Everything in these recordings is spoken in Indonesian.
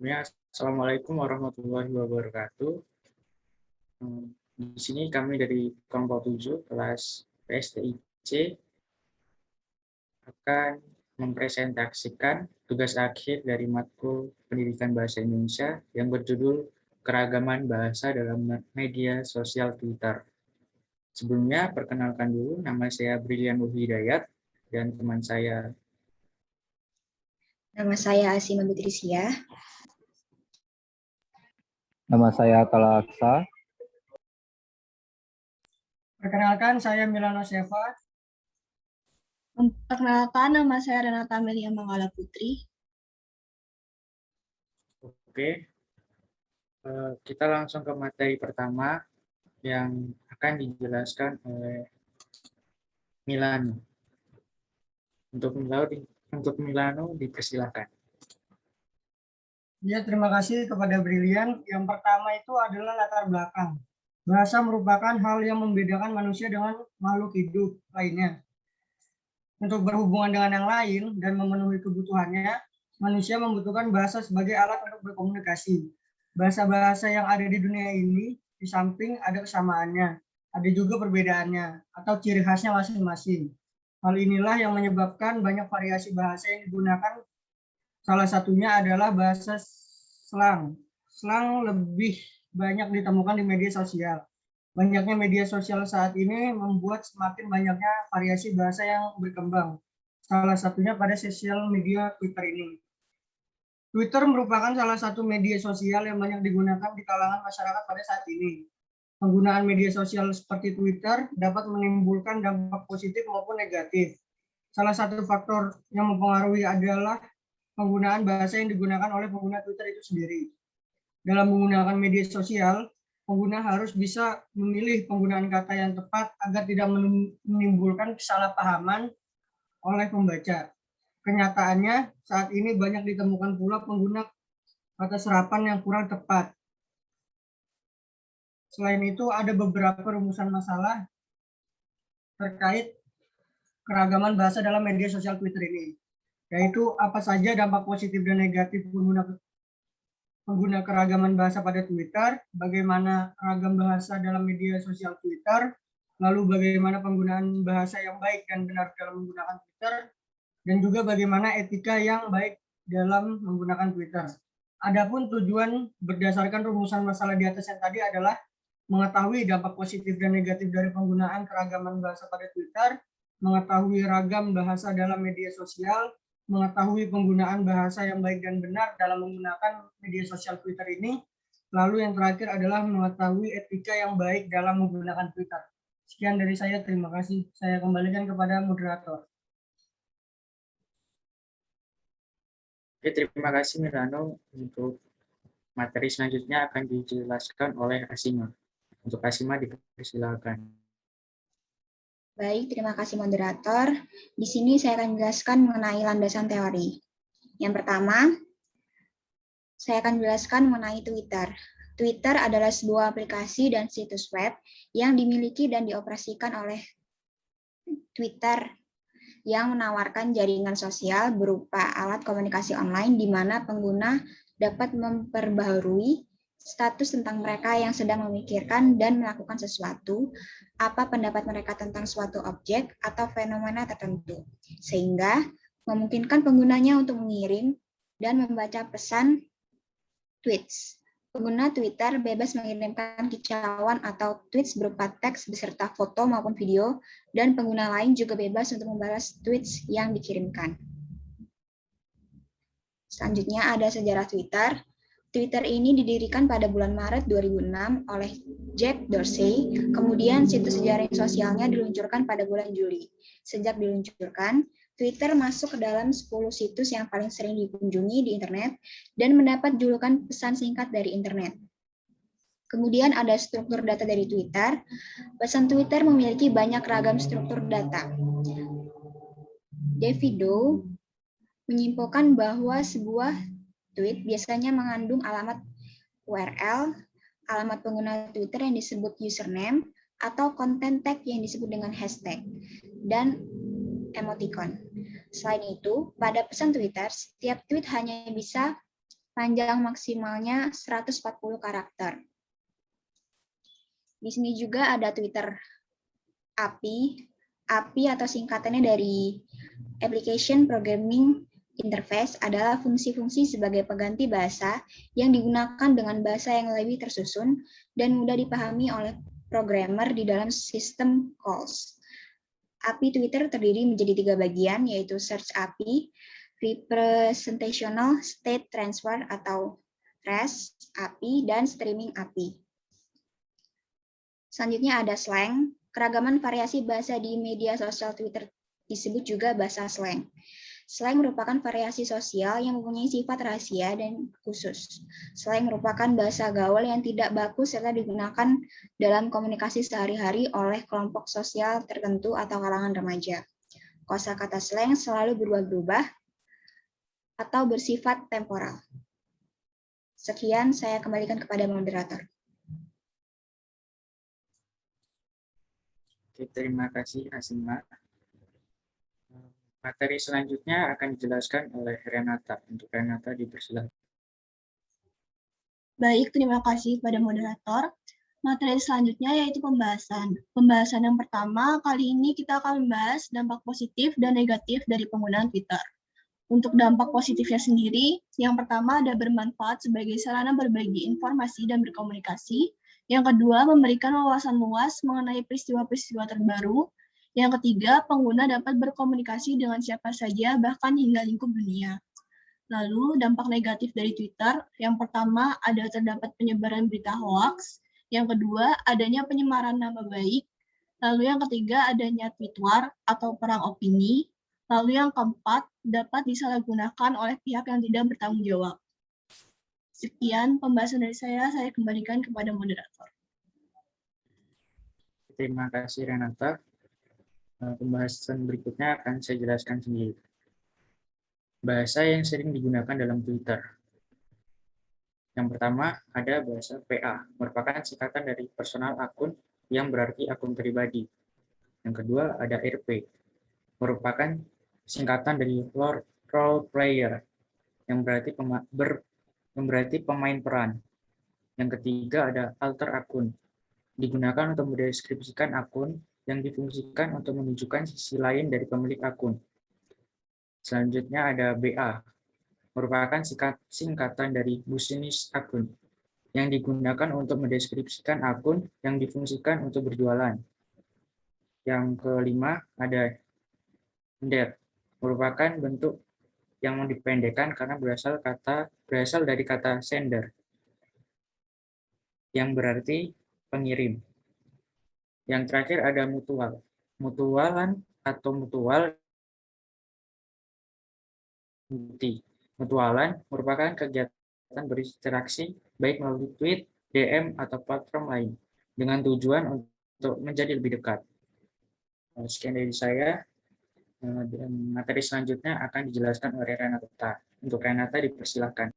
Ya, Assalamualaikum warahmatullahi wabarakatuh. Di sini kami dari kelompok 7 kelas PSTIC akan mempresentasikan tugas akhir dari matkul Pendidikan Bahasa Indonesia yang berjudul Keragaman Bahasa dalam Media Sosial Twitter. Sebelumnya, perkenalkan dulu, nama saya Brilian Hidayat dan teman saya. Nama saya Asima Betrisia. Nama saya Kalaksa. Perkenalkan, saya Milano Seva. Perkenalkan, nama saya Renata Amelia Manggala Putri. Oke, kita langsung ke materi pertama yang akan dijelaskan oleh Milano. Untuk Milano dipersilakan. Ya, terima kasih kepada Brilian. Yang pertama itu adalah latar belakang. Bahasa merupakan hal yang membedakan manusia dengan makhluk hidup lainnya. Untuk berhubungan dengan yang lain dan memenuhi kebutuhannya, manusia membutuhkan bahasa sebagai alat untuk berkomunikasi. Bahasa-bahasa yang ada di dunia ini, di samping ada kesamaannya, ada juga perbedaannya atau ciri khasnya masing-masing. Hal inilah yang menyebabkan banyak variasi bahasa yang digunakan. Salah satunya adalah bahasa slang. Slang lebih banyak ditemukan di media sosial. Banyaknya media sosial saat ini membuat semakin banyaknya variasi bahasa yang berkembang. Salah satunya pada sosial media Twitter ini. Twitter merupakan salah satu media sosial yang banyak digunakan di kalangan masyarakat pada saat ini. Penggunaan media sosial seperti Twitter dapat menimbulkan dampak positif maupun negatif. Salah satu faktor yang mempengaruhi adalah penggunaan bahasa yang digunakan oleh pengguna Twitter itu sendiri. Dalam menggunakan media sosial, pengguna harus bisa memilih penggunaan kata yang tepat agar tidak menimbulkan kesalahpahaman oleh pembaca. Kenyataannya, saat ini banyak ditemukan pula pengguna kata serapan yang kurang tepat. Selain itu, ada beberapa rumusan masalah terkait keragaman bahasa dalam media sosial Twitter ini, yaitu apa saja dampak positif dan negatif pengguna keragaman bahasa pada Twitter, bagaimana ragam bahasa dalam media sosial Twitter, lalu bagaimana penggunaan bahasa yang baik dan benar dalam menggunakan Twitter, dan juga bagaimana etika yang baik dalam menggunakan Twitter. Adapun tujuan berdasarkan rumusan masalah di atas yang tadi adalah mengetahui dampak positif dan negatif dari penggunaan keragaman bahasa pada Twitter, mengetahui ragam bahasa dalam media sosial, mengetahui penggunaan bahasa yang baik dan benar dalam menggunakan media sosial Twitter ini, lalu yang terakhir adalah mengetahui etika yang baik dalam menggunakan Twitter. Sekian dari saya, terima kasih. Saya kembalikan kepada moderator. Oke, terima kasih Milano. Untuk materi selanjutnya akan dijelaskan oleh Asima. Untuk Asima dipersilakan. Baik, terima kasih moderator. Di sini saya akan menjelaskan mengenai landasan teori. Yang pertama, saya akan menjelaskan mengenai Twitter. Twitter adalah sebuah aplikasi dan situs web yang dimiliki dan dioperasikan oleh Twitter yang menawarkan jaringan sosial berupa alat komunikasi online di mana pengguna dapat memperbaharui status tentang mereka yang sedang memikirkan dan melakukan sesuatu, apa pendapat mereka tentang suatu objek atau fenomena tertentu, sehingga memungkinkan penggunanya untuk mengirim dan membaca pesan tweets. Pengguna Twitter bebas mengirimkan kicauan atau tweets berupa teks beserta foto maupun video, dan pengguna lain juga bebas untuk membalas tweets yang dikirimkan. Selanjutnya ada sejarah Twitter. Twitter ini didirikan pada bulan Maret 2006 oleh Jack Dorsey, kemudian situs jejaring sosialnya diluncurkan pada bulan Juli. Sejak diluncurkan, Twitter masuk ke dalam 10 situs yang paling sering dikunjungi di internet dan mendapat julukan pesan singkat dari internet. Kemudian ada struktur data dari Twitter. Pesan Twitter memiliki banyak ragam struktur data. Davido menyimpulkan bahwa sebuah tweet biasanya mengandung alamat URL, alamat pengguna Twitter yang disebut username, atau konten tag yang disebut dengan hashtag, dan emoticon. Selain itu, pada pesan Twitter, setiap tweet hanya bisa panjang maksimalnya 140 karakter. Di sini juga ada Twitter API. API atau singkatannya dari Application Programming Interface adalah fungsi-fungsi sebagai pengganti bahasa yang digunakan dengan bahasa yang lebih tersusun dan mudah dipahami oleh programmer di dalam sistem calls. API Twitter terdiri menjadi 3 bagian, yaitu Search API, Representational State Transfer atau REST API, dan Streaming API. Selanjutnya ada slang. Keragaman variasi bahasa di media sosial Twitter disebut juga bahasa slang. Slang merupakan variasi sosial yang mempunyai sifat rahasia dan khusus. Slang merupakan bahasa gaul yang tidak baku serta digunakan dalam komunikasi sehari-hari oleh kelompok sosial tertentu atau kalangan remaja. Kosakata slang selalu berubah-ubah atau bersifat temporal. Sekian, saya kembalikan kepada moderator. Oke, terima kasih Asima. Materi selanjutnya akan dijelaskan oleh Renata. Untuk Renata dipersilakan. Baik, terima kasih kepada moderator. Materi selanjutnya yaitu pembahasan. Pembahasan yang pertama, kali ini kita akan membahas dampak positif dan negatif dari penggunaan Twitter. Untuk dampak positifnya sendiri, yang pertama ada bermanfaat sebagai sarana berbagi informasi dan berkomunikasi. Yang kedua, memberikan wawasan luas mengenai peristiwa-peristiwa terbaru. Yang ketiga, pengguna dapat berkomunikasi dengan siapa saja, bahkan hingga lingkup dunia. Lalu, dampak negatif dari Twitter, yang pertama ada terdapat penyebaran berita hoax. Yang kedua, adanya penyemaran nama baik. Lalu yang ketiga, adanya tweet war atau perang opini. Lalu yang keempat, dapat disalahgunakan oleh pihak yang tidak bertanggung jawab. Sekian pembahasan dari saya kembalikan kepada moderator. Terima kasih Renata. Pembahasan berikutnya akan saya jelaskan sendiri. Bahasa yang sering digunakan dalam Twitter. Yang pertama ada bahasa PA, merupakan singkatan dari personal akun yang berarti akun pribadi. Yang kedua ada RP, merupakan singkatan dari role player, yang berarti pemain peran. Yang ketiga ada alter akun, digunakan untuk mendeskripsikan akun yang difungsikan untuk menunjukkan sisi lain dari pemilik akun. Selanjutnya ada BA, merupakan singkatan dari business akun, yang digunakan untuk mendeskripsikan akun yang difungsikan untuk berjualan. Yang kelima ada NDER, merupakan bentuk yang dipendekkan karena berasal dari kata sender, yang berarti pengirim. Yang terakhir ada mutual. Mutualan atau mutual. Mutualan merupakan kegiatan berinteraksi baik melalui tweet, DM, atau platform lain dengan tujuan untuk menjadi lebih dekat. Sekian dari saya. Dan materi selanjutnya akan dijelaskan oleh Renata. Untuk Renata dipersilakan.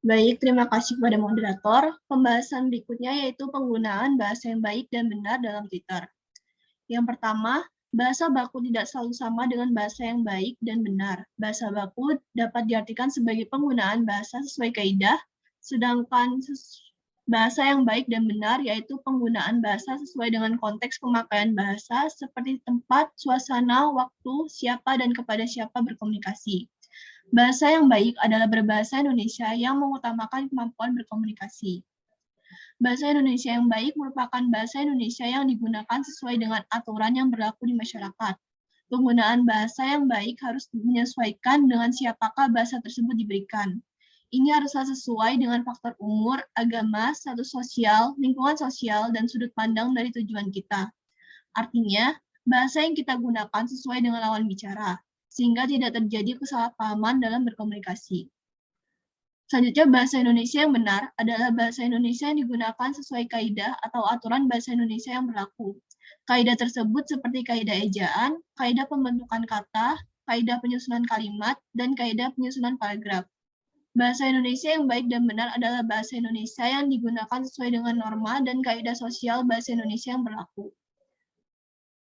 Baik, terima kasih kepada moderator. Pembahasan berikutnya yaitu penggunaan bahasa yang baik dan benar dalam Twitter. Yang pertama, bahasa baku tidak selalu sama dengan bahasa yang baik dan benar. Bahasa baku dapat diartikan sebagai penggunaan bahasa sesuai kaidah, sedangkan bahasa yang baik dan benar yaitu penggunaan bahasa sesuai dengan konteks pemakaian bahasa seperti tempat, suasana, waktu, siapa, dan kepada siapa berkomunikasi. Bahasa yang baik adalah berbahasa Indonesia yang mengutamakan kemampuan berkomunikasi. Bahasa Indonesia yang baik merupakan bahasa Indonesia yang digunakan sesuai dengan aturan yang berlaku di masyarakat. Penggunaan bahasa yang baik harus menyesuaikan dengan siapakah bahasa tersebut diberikan. Ini haruslah sesuai dengan faktor umur, agama, status sosial, lingkungan sosial, dan sudut pandang dari tujuan kita. Artinya, bahasa yang kita gunakan sesuai dengan lawan bicara, sehingga tidak terjadi kesalahpahaman dalam berkomunikasi. Selanjutnya, bahasa Indonesia yang benar adalah bahasa Indonesia yang digunakan sesuai kaidah atau aturan bahasa Indonesia yang berlaku. Kaidah tersebut seperti kaidah ejaan, kaidah pembentukan kata, kaidah penyusunan kalimat, dan kaidah penyusunan paragraf. Bahasa Indonesia yang baik dan benar adalah bahasa Indonesia yang digunakan sesuai dengan norma dan kaidah sosial bahasa Indonesia yang berlaku.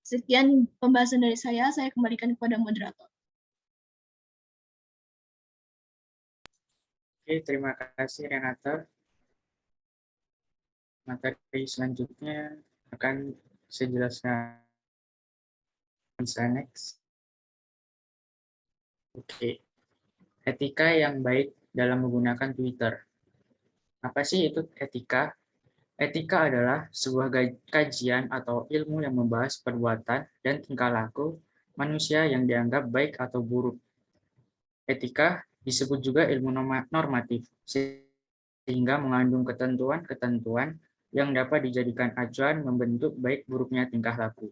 Sekian pembahasan dari saya kembalikan kepada moderator. Oke, terima kasih Renata. Materi selanjutnya akan saya jelaskan. Bisa next. Oke, etika yang baik dalam menggunakan Twitter. Apa sih itu etika? Etika adalah sebuah kajian atau ilmu yang membahas perbuatan dan tingkah laku manusia yang dianggap baik atau buruk. Etika disebut juga ilmu normatif, sehingga mengandung ketentuan-ketentuan yang dapat dijadikan acuan membentuk baik buruknya tingkah laku.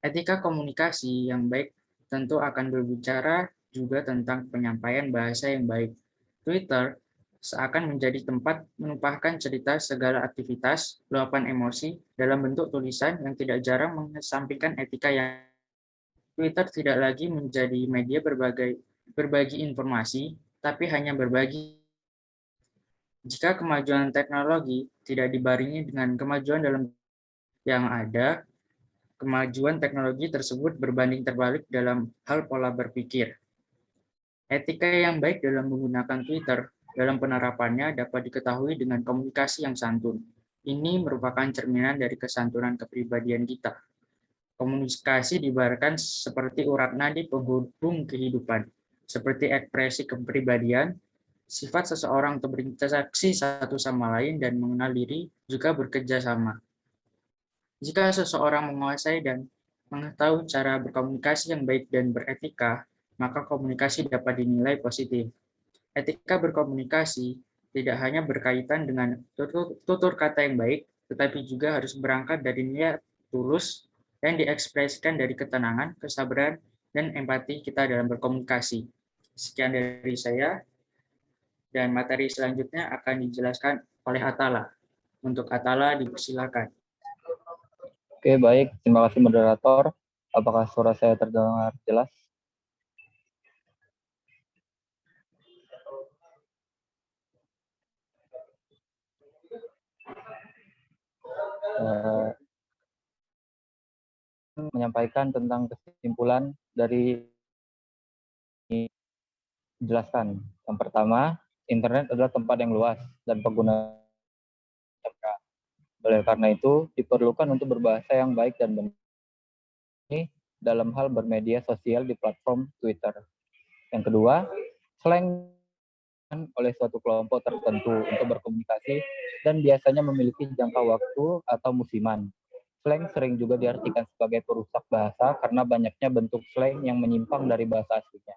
Etika komunikasi yang baik tentu akan berbicara juga tentang penyampaian bahasa yang baik. Twitter seakan menjadi tempat menumpahkan cerita segala aktivitas, luapan emosi dalam bentuk tulisan yang tidak jarang mengesampingkan etika yang Twitter tidak lagi menjadi media berbagi informasi, tapi hanya berbagi. Jika kemajuan teknologi tidak dibarengi dengan kemajuan dalam yang ada, kemajuan teknologi tersebut berbanding terbalik dalam hal pola berpikir. Etika yang baik dalam menggunakan Twitter dalam penerapannya dapat diketahui dengan komunikasi yang santun. Ini merupakan cerminan dari kesantunan kepribadian kita. Komunikasi diibaratkan seperti urat nadi penghubung kehidupan, seperti ekspresi kepribadian, sifat seseorang untuk berinteraksi satu sama lain dan mengenal diri juga bekerja sama. Jika seseorang menguasai dan mengetahui cara berkomunikasi yang baik dan beretika, maka komunikasi dapat dinilai positif. Etika berkomunikasi tidak hanya berkaitan dengan tutur kata yang baik, tetapi juga harus berangkat dari niat tulus yang diekspresikan dari ketenangan, kesabaran, dan empati kita dalam berkomunikasi. Sekian dari saya, dan materi selanjutnya akan dijelaskan oleh Atala. Untuk Atala, dipersilakan. Oke, baik. Terima kasih moderator. Apakah suara saya terdengar jelas? Menyampaikan tentang kesimpulan dari jelaskan. Yang pertama, internet adalah tempat yang luas dan pengguna. Oleh karena itu, diperlukan untuk berbahasa yang baik dan benar dalam hal bermedia sosial di platform Twitter. Yang kedua, slang oleh suatu kelompok tertentu untuk berkomunikasi dan biasanya memiliki jangka waktu atau musiman. Slang sering juga diartikan sebagai perusak bahasa karena banyaknya bentuk slang yang menyimpang dari bahasa aslinya.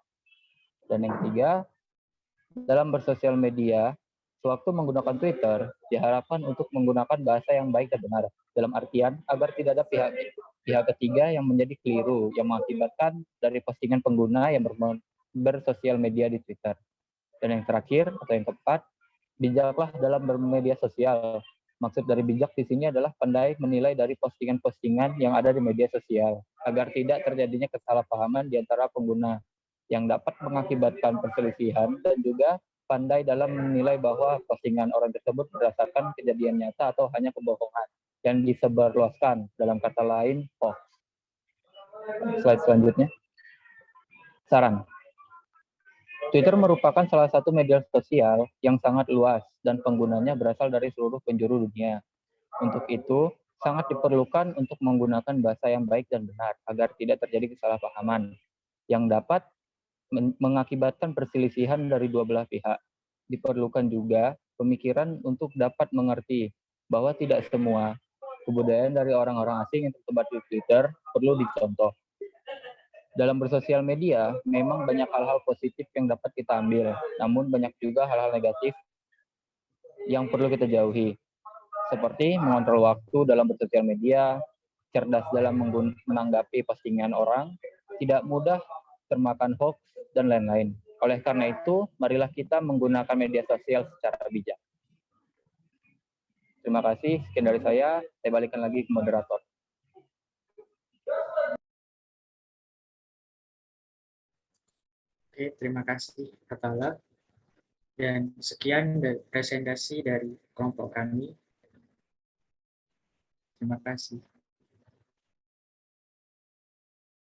Dan yang ketiga, dalam bersosial media, sewaktu menggunakan Twitter, diharapkan untuk menggunakan bahasa yang baik dan benar. Dalam artian, agar tidak ada pihak ketiga yang menjadi keliru, yang mengakibatkan dari postingan pengguna yang bersosial media di Twitter. Dan yang terakhir, atau yang keempat, bijaklah dalam bermedia sosial. Maksud dari bijak di sini adalah pandai menilai dari postingan-postingan yang ada di media sosial, agar tidak terjadinya kesalahpahaman di antara pengguna yang dapat mengakibatkan perselisihan, dan juga pandai dalam menilai bahwa postingan orang tersebut berdasarkan kejadian nyata atau hanya kebohongan yang disebarluaskan, dalam kata lain, hoax. Slide selanjutnya. Saran. Twitter merupakan salah satu media sosial yang sangat luas dan penggunanya berasal dari seluruh penjuru dunia. Untuk itu, sangat diperlukan untuk menggunakan bahasa yang baik dan benar agar tidak terjadi kesalahpahaman yang dapat mengakibatkan perselisihan dari dua belah pihak. Diperlukan juga pemikiran untuk dapat mengerti bahwa tidak semua kebudayaan dari orang-orang asing yang tersebar di Twitter perlu dicontoh. Dalam bersosial media, memang banyak hal-hal positif yang dapat kita ambil, namun banyak juga hal-hal negatif yang perlu kita jauhi, seperti mengontrol waktu dalam bersosial media, cerdas dalam menanggapi postingan orang, tidak mudah termakan hoax, dan lain-lain. Oleh karena itu, marilah kita menggunakan media sosial secara bijak. Terima kasih. Sekian dari saya balikkan lagi ke moderator. Oke, terima kasih Atala. Dan sekian presentasi dari kelompok kami. Terima kasih.